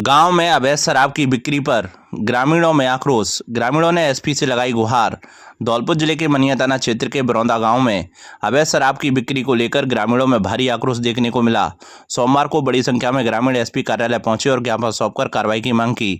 गांव में अवैध शराब की बिक्री पर ग्रामीणों में आक्रोश। ग्रामीणों ने एसपी से लगाई गुहार। धौलपुर जिले के मनिया थाना क्षेत्र के बरौंदा गांव में अवैध शराब की बिक्री को लेकर ग्रामीणों में भारी आक्रोश देखने को मिला। सोमवार को बड़ी संख्या में ग्रामीण एसपी कार्यालय पहुंचे और ज्ञापन सौंपकर कार्रवाई की मांग की।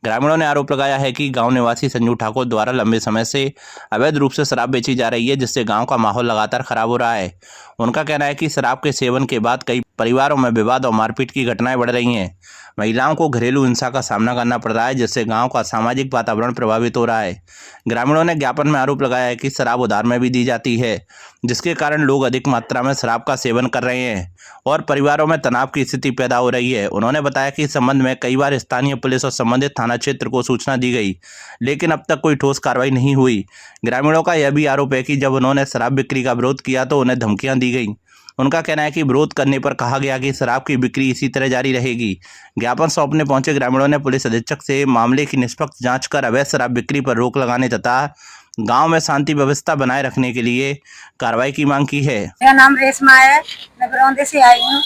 ग्रामीणों ने आरोप लगाया है कि गांव निवासी संजू ठाकुर द्वारा लंबे समय से अवैध रूप से शराब बेची जा रही है, जिससे गाँव का माहौल लगातार खराब हो रहा है। उनका कहना है कि शराब के सेवन के बाद कई परिवारों में विवाद और मारपीट की घटनाएं बढ़ रही हैं। महिलाओं को घरेलू हिंसा का सामना करना पड़ रहा है, जिससे गांव का सामाजिक वातावरण प्रभावित हो रहा है। ग्रामीणों ने ज्ञापन में आरोप लगाया है कि शराब उधार में भी दी जाती है, जिसके कारण लोग अधिक मात्रा में शराब का सेवन कर रहे हैं और परिवारों में तनाव की स्थिति पैदा हो रही है। उन्होंने बताया कि इस संबंध में कई बार स्थानीय पुलिस और संबंधित थाना क्षेत्र को सूचना दी गई, लेकिन अब तक कोई ठोस कार्रवाई नहीं हुई। ग्रामीणों का यह भी आरोप है कि जब उन्होंने शराब बिक्री का विरोध किया तो उन्हें धमकियां दी गई। उनका कहना है कि विरोध करने पर कहा गया कि शराब की बिक्री इसी तरह जारी रहेगी। ज्ञापन सौंपने पहुंचे ग्रामीणों ने पुलिस अधीक्षक से मामले की निष्पक्ष जांच कर अवैध शराब बिक्री पर रोक लगाने तथा गांव में शांति व्यवस्था बनाए रखने के लिए कार्रवाई की मांग की है। मेरा नाम रेशमा है, मैं बरौंदे से आई हूँ।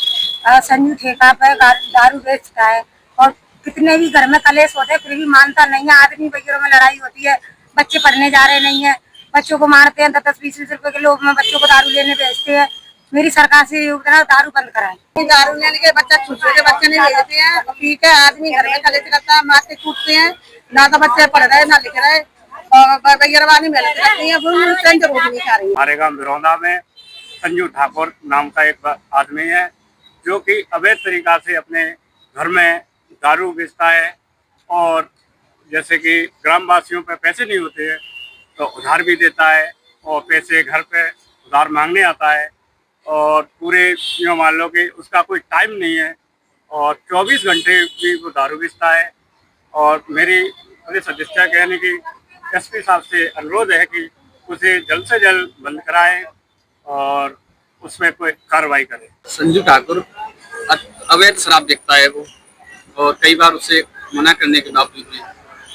संजू ठेका पे दारू बेचता है और कितने भी घर में कलेश होते हैं फिर भी मानता नहीं है। आदमी वगैरह में लड़ाई होती है, बच्चे पढ़ने जा रहे नहीं है, बच्चों को मारते हैं, 10-20 रुपए के लोभ में बच्चों को दारू लेने भेजते हैं। मेरी सरकार से दारू बंद कराए। दारू लेने के बच्चा छोटे बच्चे नहीं भेजते हैं, ठीक है। आदमी घर में कलेश करता है, मारते कूटते हैं, ना तो बच्चे पढ़ रहे ना लिख रहे। हमारे गांव बिरौंदा में संजू ठाकुर नाम का एक आदमी है जो कि अवैध तरीका से अपने घर में दारू बेचता है और जैसे कि ग्रामवासियों पे पैसे नहीं होते हैं तो उधार भी देता है और पैसे घर पे उधार मांगने आता है और पूरे यूँ मान लो कि उसका कोई टाइम नहीं है और 24 घंटे भी वो दारू बेचता है। और मेरी पुलिस अधीक्षक यानी कि एसपी साहब से अनुरोध है कि उसे जल्द से जल्द बंद कराएं और उसमें कोई कार्रवाई करें। संजू ठाकुर अवैध शराब बेचता है वो, और कई बार उसे मना करने के बावजूद भी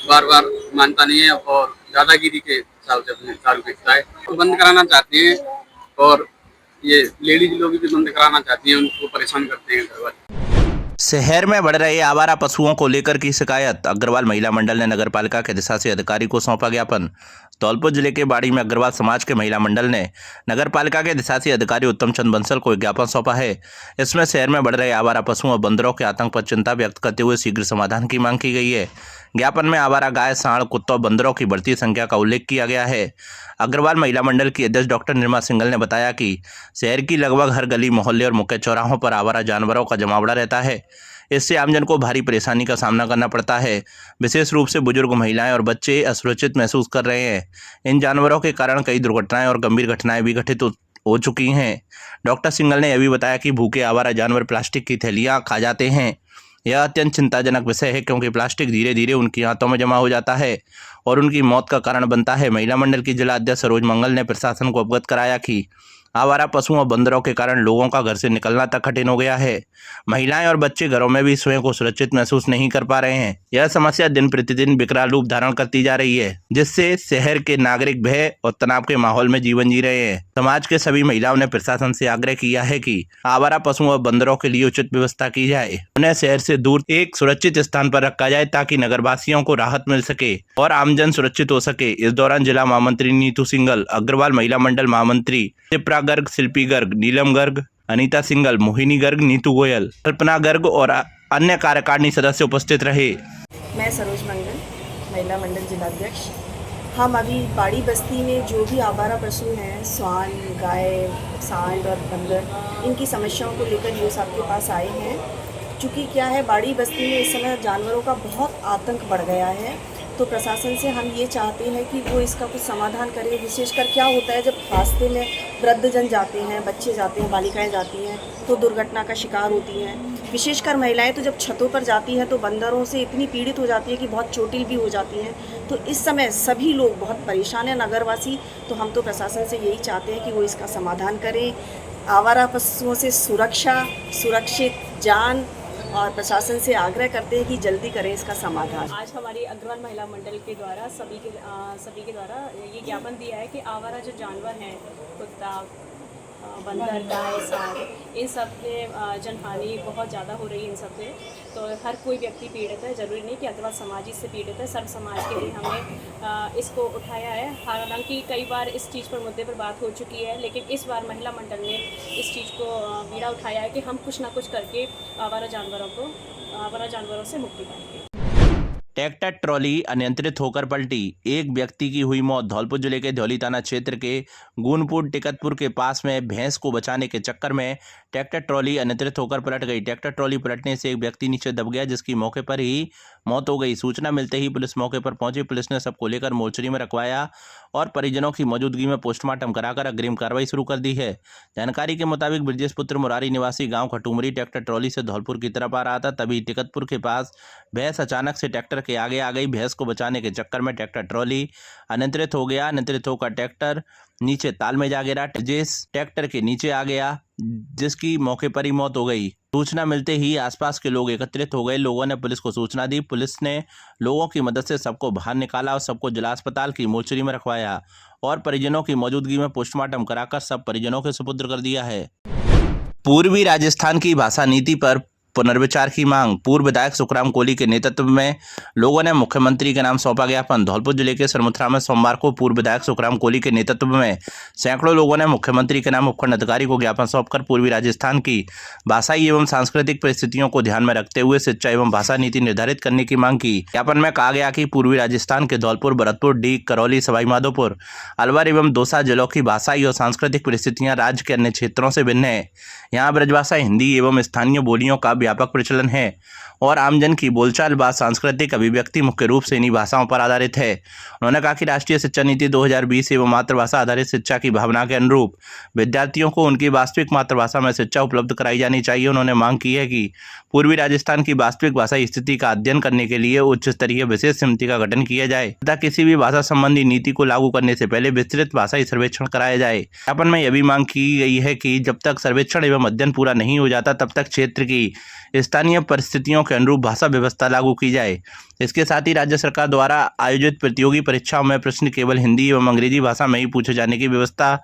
बार बार मानता नहीं है और दादागिरी के हिसाब से अपने दारू बेचता है। तो बंद कराना चाहते हैं और ये लेडीज लोग भी बंद कराना चाहती हैं, उनको परेशान करते हैं घर वाले। शहर में बढ़ रहे आवारा पशुओं को लेकर की शिकायत। अग्रवाल महिला मंडल ने नगरपालिका के अधिशासी अधिकारी को सौंपा ज्ञापन। धौलपुर जिले के बाड़ी में अग्रवाल समाज के महिला मंडल ने नगरपालिका के अधिशासी अधिकारी उत्तम चंद बंसल को ज्ञापन सौंपा है। इसमें शहर में बढ़ रहे आवारा पशुओं और बंदरों के आतंक पर चिंता व्यक्त करते हुए शीघ्र समाधान की मांग की गई है। ज्ञापन में आवारा गाय, सांड, कुत्तों और बंदरों की बढ़ती संख्या का उल्लेख किया गया है। अग्रवाल महिला मंडल की अध्यक्ष डॉक्टर निर्मा सिंघल ने बताया कि शहर की लगभग हर गली, मोहल्ले और मुख्य चौराहों पर आवारा जानवरों का जमावड़ा रहता है। इससे आमजन को भारी परेशानी का सामना करना पड़ता है। विशेष रूप से बुजुर्ग, महिलाएं और बच्चे असुरक्षित महसूस कर रहे हैं। इन जानवरों के कारण कई दुर्घटनाएं और गंभीर घटनाएं भी घटित हो चुकी हैं। डॉक्टर सिंघल ने यह भी बताया कि भूखे आवारा जानवर प्लास्टिक की थैलियां खा जाते हैं। यह अत्यंत चिंताजनक विषय है, क्योंकि प्लास्टिक धीरे धीरे उनकी आंतों में जमा हो जाता है और उनकी मौत का कारण बनता है। महिला मंडल की जिला अध्यक्ष सरोज मंगल ने प्रशासन को अवगत कराया कि आवारा पशुओं और बंदरों के कारण लोगों का घर से निकलना तक कठिन हो गया है। महिलाएं और बच्चे घरों में भी स्वयं को सुरक्षित महसूस नहीं कर पा रहे हैं। यह समस्या दिन प्रतिदिन विकराल रूप धारण करती जा रही है, जिससे शहर के नागरिक भय और तनाव के माहौल में जीवन जी रहे हैं। समाज के सभी महिलाओं ने प्रशासन से आग्रह किया है कि आवारा पशुओं और बंदरों के लिए उचित व्यवस्था की जाए, उन्हें शहर से दूर एक सुरक्षित स्थान पर रखा जाए ताकि नगरवासियों को राहत मिल सके और आमजन सुरक्षित हो सके। इस दौरान जिला महामंत्री नीतू सिंघल, अग्रवाल महिला मंडल महामंत्री शिप्रा गर्ग, शिल्पी गर्ग, नीलम गर्ग, अनीता सिंघल, मोहिनी गर्ग, नीतू गोयल, कल्पना गर्ग और अन्य कार्यकारिणी सदस्य उपस्थित रहे। मैं सरोज मंगल, महिला मंडल जिलाध्यक्ष। हम अभी बाड़ी बस्ती में जो भी आवारा पशु हैं, स्वान, गाय, सांड और बंदर, इनकी समस्याओं को लेकर यूँ आपके पास आए हैं। चूँकि क्या है, बाड़ी बस्ती में इस समय जानवरों का बहुत आतंक बढ़ गया है, तो प्रशासन से हम ये चाहते हैं कि वो इसका कुछ समाधान करे। विशेषकर क्या होता है, जब रास्ते में वृद्धजन जाते हैं, बच्चे जाते हैं, बालिकाएं जाती हैं तो दुर्घटना का शिकार होती हैं। विशेषकर महिलाएं तो जब छतों पर जाती हैं तो बंदरों से इतनी पीड़ित हो जाती है कि बहुत चोटिल भी हो जाती हैं। तो इस समय सभी लोग बहुत परेशान हैं, नगरवासी। तो हम तो प्रशासन से यही चाहते हैं कि वो इसका समाधान करें। आवारा पशुओं से सुरक्षा, सुरक्षित जान, और प्रशासन से आग्रह करते हैं कि जल्दी करें इसका समाधान। आज हमारी अग्रवाल महिला मंडल के द्वारा सभी के द्वारा ये ज्ञापन दिया है कि आवारा जो जानवर हैं, कुत्ता, बंदर, गाय, सांड, इन सब में जनहानि बहुत ज़्यादा हो रही है इन सब से। तो हर कोई व्यक्ति पीड़ित है, ज़रूरी नहीं कि अग्रवाल समाज ही से पीड़ित है, सर्व समाज के लिए हमने इसको उठाया है। हालांकि कई बार इस चीज़ पर मुद्दे पर बात हो चुकी है, लेकिन इस बार महिला मंडल ने इस चीज़ को बीड़ा उठाया है कि हम कुछ ना कुछ करके आवारा जानवरों से मुक्ति पाएंगे। ट्रैक्टर ट्रॉली अनियंत्रित होकर पलटी, एक व्यक्ति की हुई मौत। धौलपुर जिले के धौली थाना क्षेत्र के गूनपुर टिकतपुर के पास में भैंस को बचाने के चक्कर में ट्रैक्टर ट्रॉली अनियंत्रित होकर पलट गई। ट्रैक्टर ट्रॉली पलटने से एक व्यक्ति नीचे दब गया, जिसकी मौके पर ही मौत हो गई। सूचना मिलते ही पुलिस मौके पर पहुंची। पुलिस ने सबको लेकर मोर्चरी में रखवाया और परिजनों की मौजूदगी में पोस्टमार्टम कराकर अग्रिम कार्रवाई शुरू कर दी है। जानकारी के मुताबिक ब्रजेश पुत्र मुरारी निवासी गांव खटुमरी ट्रैक्टर ट्रॉली से धौलपुर की तरफ आ रहा था, तभी टिकतपुर के पास भैंस अचानक से ट्रैक्टर के आगे आ गई। भैंस को बचाने के चक्कर में ट्रैक्टर ट्रॉली अनियंत्रित हो गया। अनियंत्रित होकर ट्रैक्टर नीचे ताल में जा गिरा, जिस ट्रैक्टर के नीचे आ गया, जिसकी मौके पर ही मौत हो गई। सूचना मिलते ही आसपास के लोग एकत्रित हो गए। लोगों ने पुलिस को सूचना दी। पुलिस ने लोगों की मदद से सबको बाहर निकाला और सबको जिला अस्पताल की मोर्चरी में रखवाया और परिजनों की मौजूदगी में पोस्टमार्टम कराकर सब परिजनों के सुपुर्द कर दिया है। पूर्वी राजस्थान की भाषा नीति पर पुनर्विचार की मांग। पूर्व विधायक सुखराम कोली के नेतृत्व में लोगों ने मुख्यमंत्री के नाम सौंपा ज्ञापन। धौलपुर जिले के सरमुथरा में सोमवार को पूर्व विधायक सुखराम कोली के नेतृत्व में सैकड़ों लोगों ने मुख्यमंत्री के नाम उपखंड अधिकारी को ज्ञापन सौंपकर पूर्वी राजस्थान की भाषाई एवं सांस्कृतिक परिस्थितियों को ध्यान में रखते हुए शिक्षा एवं भाषा नीति निर्धारित करने की मांग की। ज्ञापन में कहा गया कि पूर्वी राजस्थान के धौलपुर, भरतपुर, डीग, करौली, सवाईमाधोपुर, अलवर एवं दौसा जिलों की भाषाई और सांस्कृतिक परिस्थितियां राज्य के अन्य क्षेत्रों से भिन्न है। यहाँ ब्रजभाषा, हिंदी एवं स्थानीय बोलियों का व्यापक प्रचलन है और आमजन की बोलचाल बात सांस्कृतिक अभिव्यक्ति मुख्य रूप से इन्हीं भाषाओं पर आधारित है। उन्होंने कहा कि राष्ट्रीय शिक्षा नीति 2020 एवं मातृभाषा आधारित शिक्षा की भावना के अनुरूप विद्यार्थियों को उनकी वास्तविक मातृभाषा में शिक्षा उपलब्ध कराई जानी चाहिए। उन्होंने मांग की है कि पूर्वी राजस्थान की वास्तविक भाषाई स्थिति का अध्ययन करने के लिए उच्च स्तरीय विशेष समिति का गठन किया जाए तथा किसी भी भाषा संबंधी नीति को लागू करने से पहले विस्तृत भाषाई सर्वेक्षण कराया जाए। ज्ञापन में यह भी मांग की गई है कि जब तक सर्वेक्षण एवं अध्ययन पूरा नहीं हो जाता, तब तक क्षेत्र की स्थानीय परिस्थितियों के अनुरूप भाषा व्यवस्था लागू की जाए। इसके साथ ही राज्य सरकार द्वारा आयोजित प्रतियोगी परीक्षाओं में प्रश्न केवल हिंदी एवं अंग्रेजी भाषा में ही पूछे जाने की व्यवस्था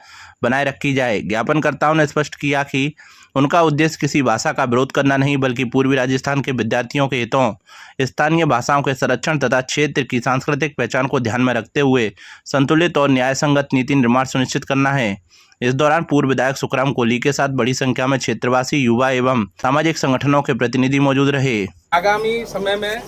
बनाए रखी जाए। ज्ञापनकर्ताओं ने स्पष्ट किया कि उनका उद्देश्य किसी भाषा का विरोध करना नहीं, बल्कि पूर्वी राजस्थान के विद्यार्थियों के हितों, स्थानीय भाषाओं के संरक्षण तथा क्षेत्र की सांस्कृतिक पहचान को ध्यान में रखते हुए संतुलित और न्याय संगत नीति निर्माण सुनिश्चित करना है। इस दौरान पूर्व विधायक सुखराम कोली के साथ बड़ी संख्या में क्षेत्रवासी, युवा एवं सामाजिक संगठनों के प्रतिनिधि मौजूद रहे। आगामी समय में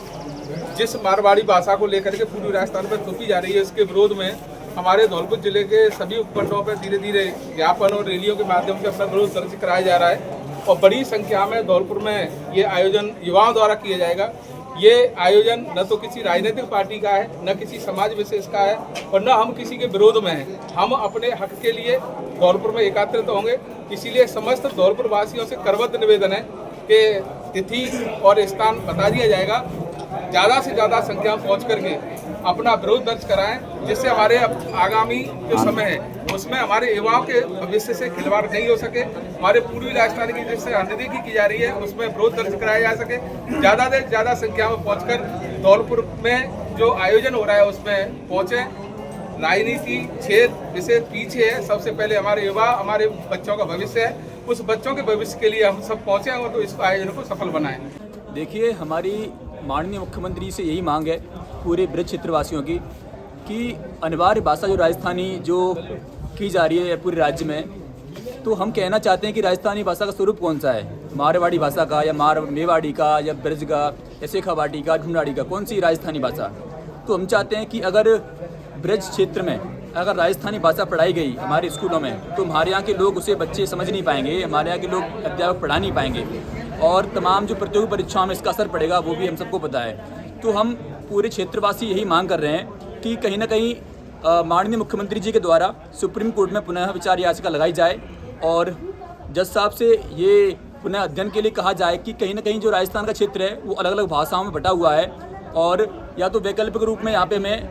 जिस मारवाड़ी भाषा को लेकर के पूर्वी राजस्थान पर थोपी जा रही है, इसके विरोध में हमारे धौलपुर जिले के सभी उपखंडों पर धीरे धीरे ज्ञापन और रैलियों के माध्यम से अपना विरोध दर्ज कराया जा रहा है और बड़ी संख्या में धौलपुर में ये आयोजन युवाओं द्वारा किया जाएगा। ये आयोजन न तो किसी राजनीतिक पार्टी का है, न किसी समाज विशेष का है और न हम किसी के विरोध में हैं। हम अपने हक के लिए धौलपुर में एकत्रित होंगे। इसीलिए समस्त धौलपुर वासियों से करबद्ध निवेदन है कि तिथि और स्थान बता दिया जाएगा, ज़्यादा से ज़्यादा संख्या में पहुँच करके अपना विरोध दर्ज कराएं, जिससे हमारे आगामी जो समय है उसमें हमारे युवाओं के भविष्य से खिलवाड़ नहीं हो सके। हमारे पूर्वी राजस्थान की जिससे अनदेखी की जा रही है उसमें विरोध दर्ज कराया जा सके। ज़्यादा से ज़्यादा संख्या में पहुंचकर धौलपुर में जो आयोजन हो रहा है उसमें पहुंचे। राजनीति क्षेत्र विशेष पीछे है, सबसे पहले हमारे युवा, हमारे बच्चों का भविष्य है। उस बच्चों के भविष्य के लिए हम सब पहुँचे और तो इस आयोजन को सफल बनाएं। देखिए, हमारी माननीय मुख्यमंत्री से यही मांग है पूरे ब्रज क्षेत्रवासियों की कि अनिवार्य भाषा जो राजस्थानी जो की जा रही है पूरे राज्य में, तो हम कहना चाहते हैं कि राजस्थानी भाषा का स्वरूप कौन सा है, मारवाड़ी भाषा का या मेवाड़ी का या ब्रज का या शेखावाटी का, ढूंढाड़ी का, कौन सी राजस्थानी भाषा। तो हम चाहते हैं कि अगर ब्रज क्षेत्र में अगर राजस्थानी भाषा पढ़ाई गई हमारे स्कूलों में, तो हमारे यहाँ के लोग उसे बच्चे समझ नहीं पाएंगे, हमारे यहाँ के लोग अध्यापक पढ़ा नहीं पाएंगे और तमाम जो प्रतियोगी परीक्षाओं में इसका असर पड़ेगा वो भी हम सबको पता है। तो हम पूरे क्षेत्रवासी यही मांग कर रहे हैं कि कहीं ना कहीं माननीय मुख्यमंत्री जी के द्वारा सुप्रीम कोर्ट में पुनः विचार याचिका लगाई जाए और जज साहब से ये पुनः अध्ययन के लिए कहा जाए कि कहीं ना कहीं जो राजस्थान का क्षेत्र है वो अलग अलग भाषाओं में बटा हुआ है और या तो वैकल्पिक रूप में यहाँ पे हमें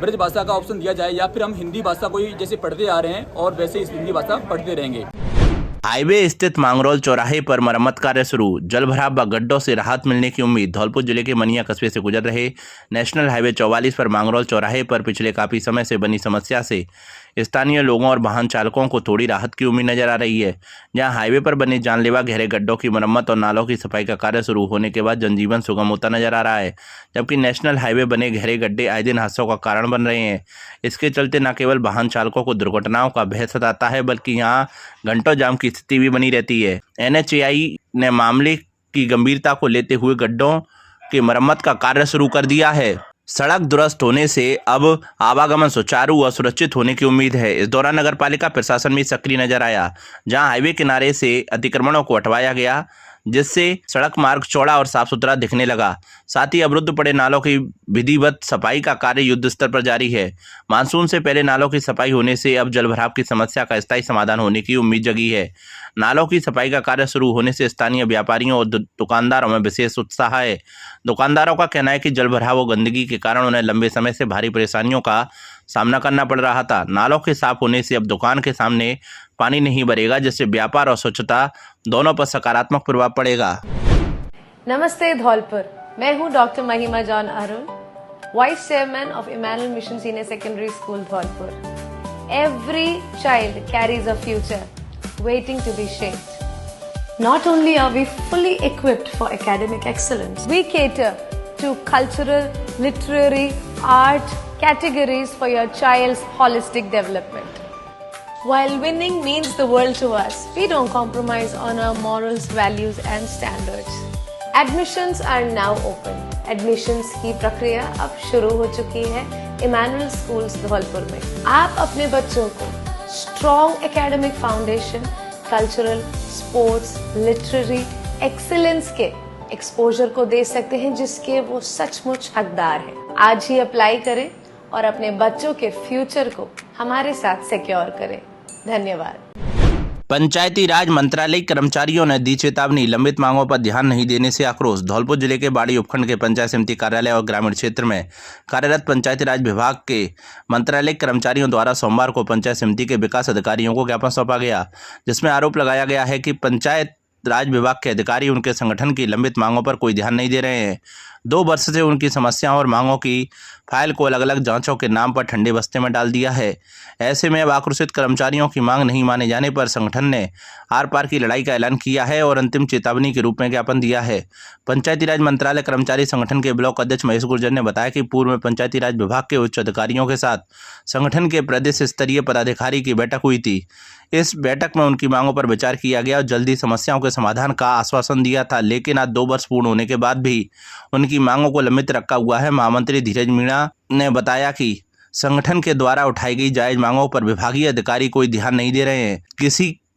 ब्रज भाषा का ऑप्शन दिया जाए या फिर हम हिंदी भाषा को ही जैसे पढ़ते आ रहे हैं और वैसे इस हिंदी भाषा पढ़ते रहेंगे। हाईवे स्थित मांगरोल चौराहे पर मरम्मत कार्य शुरू, जल भराव व गड्ढों से राहत मिलने की उम्मीद। धौलपुर जिले के मनिया कस्बे से गुजर रहे नेशनल हाईवे 44 पर मांगरोल चौराहे पर पिछले काफी समय से बनी समस्या से स्थानीय लोगों और वाहन चालकों को थोड़ी राहत की उम्मीद नजर आ रही है। जहां हाईवे पर बने जानलेवा गहरे गड्ढों की मरम्मत और नालों की सफाई का कार्य शुरू होने के बाद जनजीवन सुगम होता नजर आ रहा है, जबकि नेशनल हाईवे बने गहरे गड्ढे आए दिन हादसों का कारण बन रहे हैं। इसके चलते न केवल वाहन चालकों को दुर्घटनाओं का भय सताता है, बल्कि यहाँ घंटों जाम की स्थिति भी बनी रहती है। NHAI ने मामले की गंभीरता को लेते हुए गड्ढों की मरम्मत का कार्य शुरू कर दिया है। सड़क दुरुस्त होने से अब आवागमन सुचारू और सुरक्षित होने की उम्मीद है। इस दौरान नगर पालिका प्रशासन भी सक्रिय नजर आया, जहां हाईवे किनारे से अतिक्रमणों को हटवाया गया, जिससे सड़क मार्ग चौड़ा और साफ सुथरा दिखने लगा। साथ ही अवरुद्ध पड़े नालों की विधिवत सफाई का कार्य युद्ध स्तर पर जारी है। मानसून से पहले नालों की सफाई होने से अब जलभराव की समस्या का स्थायी समाधान होने की उम्मीद जगी है। नालों की सफाई का कार्य शुरू होने से स्थानीय व्यापारियों और दुकानदारों में विशेष उत्साह है। दुकानदारों का कहना है कि जलभराव और गंदगी के कारण उन्हें लंबे समय से भारी परेशानियों का सामना करना पड़ रहा था। नालों के साफ होने से अब दुकान के सामने पानी नहीं भरेगा, जिससे व्यापार और स्वच्छता दोनों पर सकारात्मक प्रभाव पड़ेगा। नमस्ते धौलपुर, मैं हूं doctor Mahima John Arun, vice chairman of Emmanuel Mission Senior Secondary School Dholpur. Every child carries a future waiting to be shaped. Not only are we fully equipped for academic excellence, we cater to cultural, literary, art categories for your child's holistic development. While winning means the world to us, we don't compromise on our morals, values and standards. Admissions are now open. Admissions की प्रक्रिया अब शुरू हो चुकी है Emmanuel schools Dholpur में। आप अपने बच्चों को strong academic foundation, cultural, sports, literary excellence के एक्सपोजर को दे सकते हैं, जिसके वो सचमुच हकदार हैं। आज ही अप्लाई करें और अपने बच्चों के फ्यूचर को हमारे साथ सिक्योर करें। धन्यवाद। पंचायती राज मंत्रालय कर्मचारियों ने दी चेतावनी, लंबित मांगों पर ध्यान नहीं देने से आक्रोश। धौलपुर जिले के बाड़ी उपखंड के पंचायत समिति कार्यालय और ग्रामीण क्षेत्र में कार्यरत पंचायती राज विभाग के मंत्रालय कर्मचारियों द्वारा सोमवार को पंचायत समिति के विकास अधिकारियों को ज्ञापन सौंपा गया, जिसमें आरोप लगाया गया है कि पंचायत राज विभाग के अधिकारी उनके संगठन की लंबित मांगों पर कोई ध्यान नहीं दे रहे हैं। 2 वर्ष से उनकी समस्याओं और मांगों की फाइल को अलग अलग जांचों के नाम पर ठंडे बस्ते में डाल दिया है। ऐसे में अब आक्रोशित कर्मचारियों की मांग नहीं माने जाने पर संगठन ने आर पार की लड़ाई का ऐलान किया है और अंतिम चेतावनी के रूप में ज्ञापन दिया है। पंचायती राज मंत्रालय कर्मचारी संगठन के ब्लॉक अध्यक्ष महेश गुर्जर ने बताया कि पूर्व में पंचायती राज विभाग के उच्च अधिकारियों के साथ संगठन के प्रदेश स्तरीय पदाधिकारी की बैठक हुई थी। इस बैठक में उनकी मांगों पर विचार किया गया और जल्दी समस्याओं के समाधान का आश्वासन दिया था, लेकिन आज 2 वर्ष पूर्ण होने के बाद भी उनकी मांगों को लंबित रखा हुआ है। महामंत्री धीरज मीणा ने बताया कि संगठन के द्वारा उठाई गई जायज मांगों पर विभागीय अधिकारी कोई ध्यान नहीं दे रहे हैं।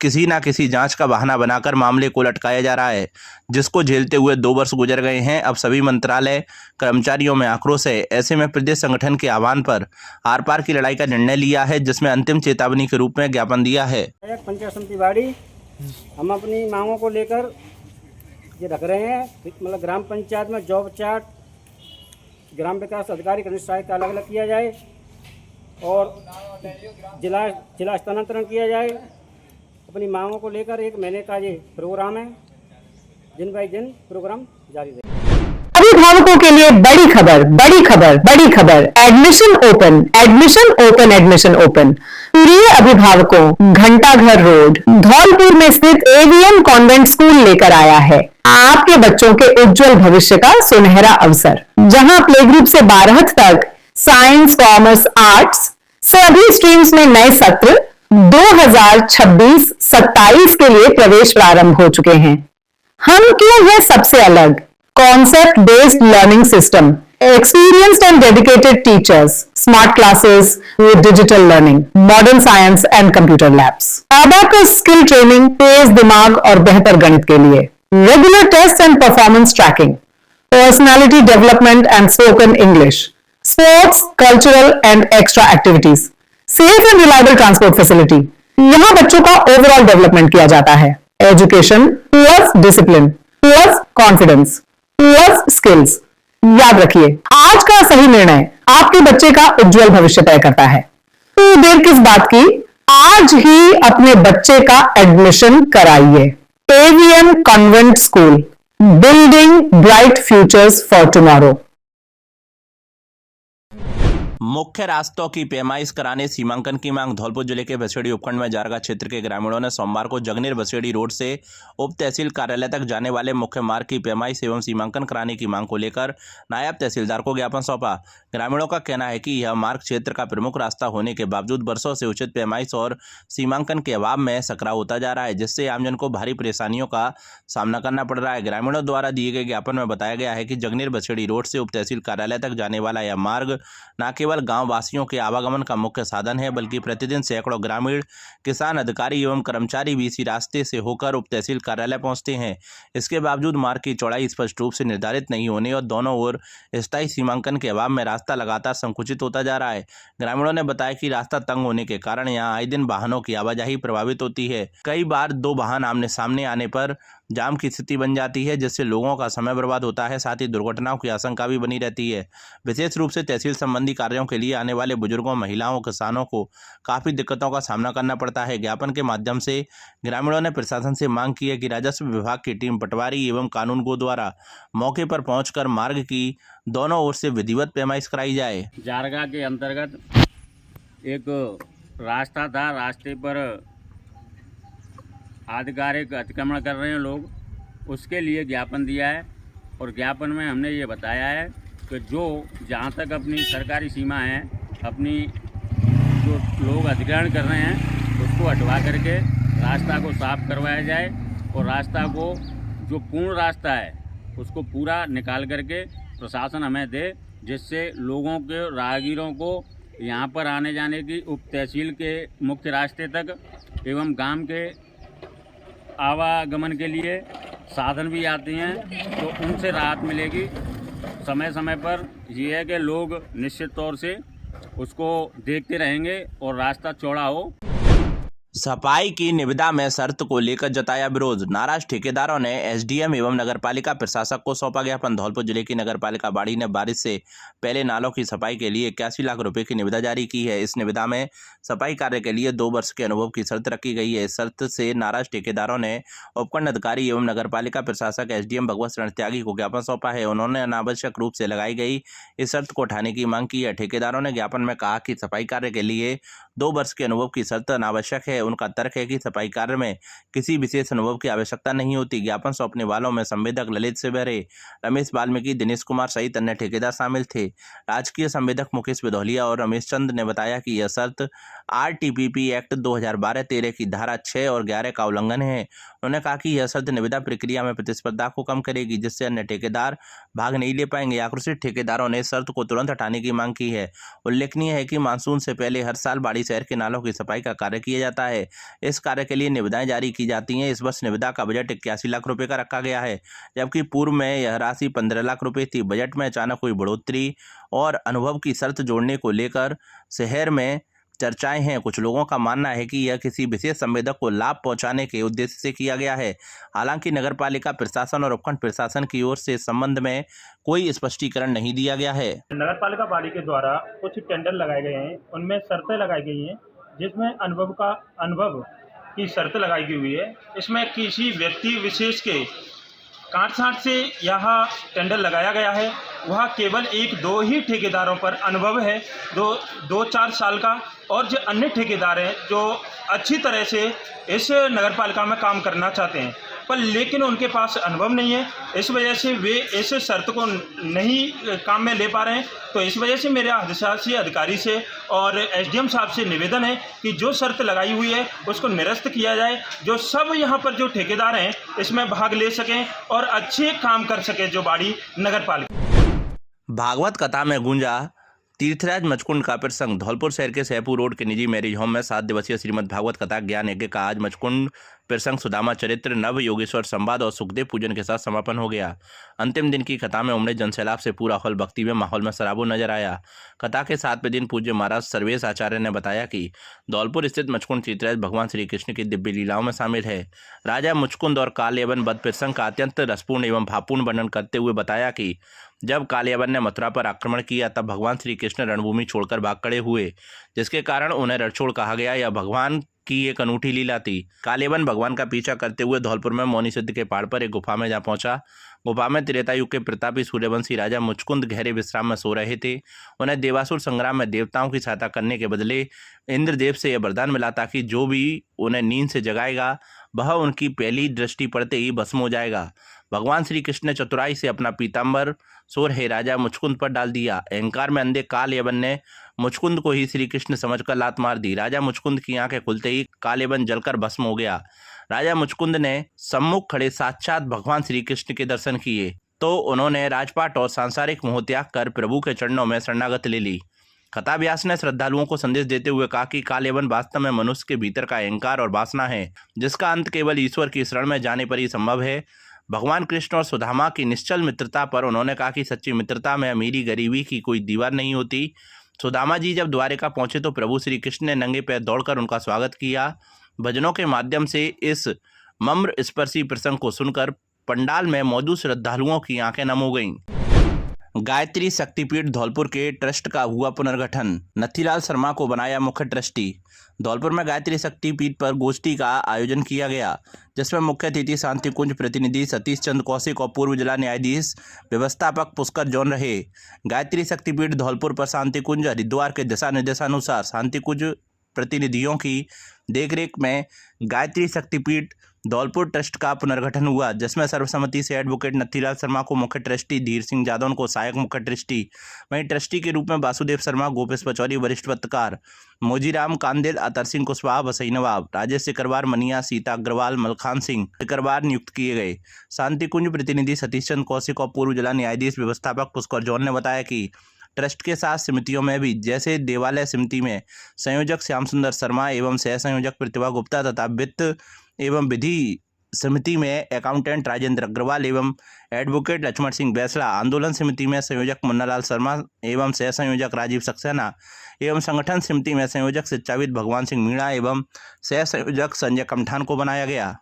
किसी ना किसी जांच का बहाना बनाकर मामले को लटकाया जा रहा है, जिसको झेलते हुए 2 वर्ष गुजर गए हैं। अब सभी मंत्रालय कर्मचारियों में आक्रोश है। ऐसे में प्रदेश संगठन के आह्वान पर आर पार की लड़ाई का निर्णय लिया है, जिसमें अंतिम चेतावनी के रूप में ज्ञापन दिया है। पंचायत समिति बाड़ी हम अपनी मांगों को लेकर ये रख रहे हैं, मतलब ग्राम पंचायत में जॉब चार्ट, ग्राम विकास अधिकारी कनिष्ठ सहायक का अलग अलग किया जाए और जिला स्थानांतरण किया जाए। अपनी मांगों को लेकर 1 महीने का ये प्रोग्राम है, दिन बाई दिन प्रोग्राम जारी रहेगा। अभिभावकों के लिए बड़ी खबर, बड़ी खबर, बड़ी खबर। Admission open, admission open, admission open. प्रिय अभिभावकों, घंटाघर रोड धौलपुर में स्थित AVM कॉन्वेंट स्कूल लेकर आया है आपके बच्चों के उज्जवल भविष्य का सुनहरा अवसर, जहां प्ले ग्रुप से 12th तक साइंस, कॉमर्स, आर्ट्स सभी स्ट्रीम्स में नए सत्र 2026-27 के लिए प्रवेश प्रारंभ हो चुके हैं। हम क्यों है सबसे अलग? Concept based learning system, experienced and dedicated teachers, smart classes with digital learning, modern science and computer labs, abacus skill training, तेज दिमाग और बेहतर गणित के लिए, regular tests and performance tracking, personality development and spoken English, sports, cultural and extra activities, safe and reliable transport facility। यहाँ बच्चों का overall development किया जाता है। Education plus discipline plus confidence plus skills. याद रखिए, आज का सही निर्णय आपके बच्चे का उज्जवल भविष्य तय करता है। तो देर किस बात की, आज ही अपने बच्चे का एडमिशन कराइए। AVM convent school, building bright futures for tomorrow. मुख्य रास्तों की पैमाइश कराने सीमांकन की मांग। धौलपुर जिले के बसेड़ी उपखंड में जारगा क्षेत्र के ग्रामीणों ने सोमवार को जगनेर बसेड़ी रोड से उप तहसील कार्यालय तक जाने वाले मुख्य मार्ग की पैमाइश एवं सीमांकन कराने की मांग को लेकर नायब तहसीलदार को ज्ञापन सौंपा। ग्रामीणों का कहना है कि यह मार्ग क्षेत्र का प्रमुख रास्ता होने के बावजूद वर्षों से उचित पैमाइश और सीमांकन के अभाव में सकरा होता जा रहा है, जिससे आमजन को भारी परेशानियों का सामना करना पड़ रहा है। ग्रामीणों द्वारा दिए गए ज्ञापन में बताया गया है कि जगनेर बसेड़ी रोड से उप तहसील कार्यालय तक जाने वाला यह मार्ग न केवल गांव वासियों के आवागमन का मुख्य साधन है, बल्कि प्रतिदिन सैकड़ों ग्रामीण, किसान, अधिकारी एवं कर्मचारी भी इसी रास्ते से होकर उप तहसील कार्यालय पहुंचते हैं। इसके बावजूद मार्ग की चौड़ाई स्पष्ट रूप से निर्धारित नहीं होने और दोनों ओर स्थायी सीमांकन के अभाव में रास्ता लगातार संकुचित होता जा रहा है। ग्रामीणों ने बताया कि रास्ता तंग होने के कारण यहां आए दिन वाहनों की आवाजाही प्रभावित होती है। कई बार दो वाहन आमने सामने आने पर जाम की स्थिति बन जाती है, जिससे लोगों का समय बर्बाद होता है, साथ ही दुर्घटनाओं की आशंका भी बनी रहती है। विशेष रूप से तहसील संबंधी कार्यों के लिए आने वाले बुजुर्गों, महिलाओं, किसानों को काफ़ी दिक्कतों का सामना करना पड़ता है। ज्ञापन के माध्यम से ग्रामीणों ने प्रशासन से मांग की है कि राजस्व विभाग की टीम पटवारी एवं कानूनगो द्वारा मौके पर पहुंचकर मार्ग की दोनों ओर से विधिवत पैमाइश कराई जाए। जारगा के अंतर्गत एक रास्ता था, रास्ते पर आधिकारिक अतिक्रमण कर रहे हैं लोग, उसके लिए ज्ञापन दिया है और ज्ञापन में हमने ये बताया है कि जो जहाँ तक अपनी सरकारी सीमा है, अपनी जो लोग अधिग्रहण कर रहे हैं उसको हटवा करके रास्ता को साफ करवाया जाए और रास्ता को जो पूर्ण रास्ता है उसको पूरा निकाल करके प्रशासन हमें दे, जिससे लोगों के, राहगीरों को यहाँ पर आने जाने की उप तहसील के मुख्य रास्ते तक एवं गांव के आवागमन के लिए साधन भी आते हैं, तो उनसे राहत मिलेगी। समय समय पर ये है कि लोग निश्चित तौर से उसको देखते रहेंगे और रास्ता चौड़ा हो। सफाई की निविदा में शर्त को लेकर जताया विरोध। नाराज ठेकेदारों ने एसडीएम एवं नगरपालिका प्रशासक को सौंपा ज्ञापन। धौलपुर जिले की नगरपालिका बाड़ी ने बारिश से पहले नालों की सफाई के लिए 81 लाख रुपए की निविदा जारी की है। इस निविदा में सफाई कार्य के लिए 2 वर्ष के अनुभव की शर्त रखी गई है। इस शर्त से नाराज ठेकेदारों ने उपखंड अधिकारी एवं नगरपालिका प्रशासक एसडीएम भगवत शरण त्यागी को ज्ञापन सौंपा है। उन्होंने अनावश्यक रूप से लगाई गई इस शर्त को उठाने की मांग की है। ठेकेदारों ने ज्ञापन में कहा कि सफाई कार्य के लिए 2 वर्ष के अनुभव की शर्त अनावश्यक है। उनका तर्क है कि सफाई कार्य में किसी विशेष अनुभव की आवश्यकता नहीं होती। ज्ञापन सौंपने वालों में संवेदक ललित सिबरे, रमेश वाल्मीकि, दिनेश कुमार सहित अन्य ठेकेदार शामिल थे। राजकीय संवेदक मुकेश विधौलिया और रमेश चंद ने बताया कि यह शर्त आरटीपीपी एक्ट 2012-13 की धारा 6 और 11 का उल्लंघन है। उन्होंने कहा कि यह शर्त निविदा प्रक्रिया में प्रतिस्पर्धा को कम करेगी, जिससे अन्य ठेकेदार भाग नहीं ले पाएंगे। आक्रोशित ठेकेदारों ने शर्त को तुरंत हटाने की मांग की है। उल्लेखनीय है कि मानसून से पहले हर साल बाड़ी शहर के नालों की सफाई का कार्य किया जाता है। इस कार्य के लिए निविदाएं जारी की जाती हैं। इस वर्ष निविदा का बजट 81 लाख रुपए का रखा गया है, जबकि पूर्व में यह राशि 15 लाख रुपए थी। बजट में अचानक हुई बढ़ोतरी और अनुभव की शर्त जोड़ने को लेकर शहर में चर्चाएं हैं। कुछ लोगों का मानना है कि यह किसी विशेष संवेदक को लाभ पहुंचाने के उद्देश्य से किया गया है। हालांकि नगरपालिका प्रशासन और उपखंड प्रशासन की ओर से इस संबंध में कोई स्पष्टीकरण नहीं दिया गया है। नगरपालिका बाड़ी के द्वारा कुछ टेंडर लगाए गए हैं, उनमें शर्तें लगाई गई हैं, जिसमें अनुभव की शर्त लगाई गई हुई है। इसमें किसी व्यक्ति विशेष के काट-छाँट से यह टेंडर लगाया गया है। वह केवल 1-2 ही ठेकेदारों पर अनुभव है, 2-4 साल का, और जो अन्य ठेकेदार हैं जो अच्छी तरह से इस नगरपालिका में काम करना चाहते हैं, पर लेकिन उनके पास अनुभव नहीं है। इस वजह से वे इस शर्त को नहीं काम में ले पा रहे हैं। तो इस वजह से मेरे अधिशासी अधिकारी से और एसडीएम साहब से निवेदन है कि जो शर्त लगाई हुई है उसको निरस्त किया जाए, जो सब यहाँ पर जो ठेकेदार हैं इसमें भाग ले सकें और अच्छे काम कर सकें जो बाड़ी नगरपालिका। भागवत कथा में गूंजा तीर्थराज मचकुंड का प्रसंग। धौलपुर शहर के सहपुर रोड के निजी मैरिज होम में 7 दिवसीय श्रीमद् भागवत कथा ज्ञान यज्ञ का आज मचकुंड प्रसंग, सुदामा चरित्र, नव योगेश्वर संवाद और सुखदेव पूजन के साथ समापन हो गया। अंतिम दिन की कथा में उमड़े जनसैलाब से पूरा हॉल भक्ति में माहौल में सराबोर नजर आया। कथा के 7वें दिन पूज्य महाराज सर्वेश आचार्य ने बताया कि धौलपुर स्थित मचकुंड तीर्थराज भगवान श्री कृष्ण की दिव्य लीलाओं में शामिल है। राजा मुचकुंद और कालयवन वध प्रसंग का अत्यंत रसपूर्ण एवं भावपूर्ण वर्णन करते हुए बताया कि जब कालयवन ने मथुरा पर आक्रमण किया तब भगवान श्री कृष्ण रणभूमि छोड़कर भाग खड़े हुए, जिसके कारण उन्हें रणछोड़ कहा गया। यह भगवान की एक अनूठी लीला थी। कालेवन भगवान का पीछा करते हुए धौलपुर में मौनी सिद्ध के पहाड़ पर एक गुफा में जा पहुंचा। गुफा में त्रेता युग के प्रतापी सूर्यवंशी राजा मुचकुंद गहरे विश्राम में सो रहे थे। उन्हें देवासुर संग्राम में देवताओं की सहायता करने के बदले इंद्रदेव से यह वरदान मिला था कि जो भी उन्हें नींद से जगाएगा वह उनकी पहली दृष्टि पड़ते ही भस्म हो जाएगा। भगवान श्री कृष्ण ने चतुराई से अपना पीताम्बर सोर हे राजा मुचकुंद पर डाल दिया। अहंकार में अंधे कालयवन ने मुचकुंद को ही श्री कृष्ण समझकर लात मार दी। राजा मुचकुंद की आंखें खुलते ही कालयवन जलकर भस्म हो गया। राजा मुचकुंद ने सम्मुख खड़े साक्षात भगवान श्री कृष्ण के दर्शन किए तो उन्होंने राजपाट और सांसारिक मोह त्याग कर प्रभु के चरणों में शरणागत ले ली। कथा व्यास ने श्रद्धालुओं को संदेश देते हुए कहा कि कालयवन वास्तव में मनुष्य के भीतर का अहंकार और वासना है, जिसका अंत केवल ईश्वर की शरण में जाने पर ही संभव है। भगवान कृष्ण और सुदामा की निश्चल मित्रता पर उन्होंने कहा कि सच्ची मित्रता में अमीरी गरीबी की कोई दीवार नहीं होती। सुदामा जी जब द्वारिका पहुंचे तो प्रभु श्री कृष्ण ने नंगे पैर दौड़कर उनका स्वागत किया। भजनों के माध्यम से इस मम्र स्पर्शी प्रसंग को सुनकर पंडाल में मौजूद श्रद्धालुओं की आंखें नम हो गईं। गायत्री शक्तिपीठ धौलपुर के ट्रस्ट का हुआ पुनर्गठन, नथीलाल शर्मा को बनाया मुख्य ट्रस्टी। धौलपुर में गायत्री शक्तिपीठ पर गोष्ठी का आयोजन किया गया, जिसमें मुख्य अतिथि शांति कुंज प्रतिनिधि सतीश चंद्र कौशिक और पूर्व जिला न्यायाधीश व्यवस्थापक पुष्कर जौन रहे। गायत्री शक्तिपीठ धौलपुर पर शांति कुंज हरिद्वार के दिशा निर्देशानुसार शांति कुंज प्रतिनिधियों की देखरेख में गायत्री शक्तिपीठ धौलपुर ट्रस्ट का पुनर्गठन हुआ, जिसमें सर्वसम्मति से एडवोकेट नथीलाल शर्मा को मुख्य ट्रस्टी, धीर सिंह जादौन को सहायक मुख्य ट्रस्टी, वहीं ट्रस्टी के रूप में वासुदेव शर्मा, गोपेश पचौरी, वरिष्ठ पत्रकार मोजीराम कांदिल, अतर सिंह कुशवाहा, वसई नवाब, राजेश सिकरवार, मनिया, सीता अग्रवाल, मलखान सिंह सिकरवार नियुक्त किए गए। शांति कुंज प्रतिनिधि सतीश चंद्र कौशिक और पूर्व जिला न्यायाधीश व्यवस्थापक पुष्कर जौन ने बताया कि ट्रस्ट के साथ समितियों में भी, जैसे देवालय समिति में संयोजक श्याम सुंदर शर्मा एवं सह संयोजक प्रतिभा गुप्ता तथा वित्त एवं विधि समिति में अकाउंटेंट राजेंद्र अग्रवाल एवं एडवोकेट लक्ष्मण सिंह बैसला, आंदोलन समिति में संयोजक मुन्नालाल शर्मा एवं सह संयोजक राजीव सक्सेना एवं संगठन समिति में संयोजक शिक्षाविद भगवान सिंह मीणा एवं सह संयोजक संजय कमठान को बनाया गया।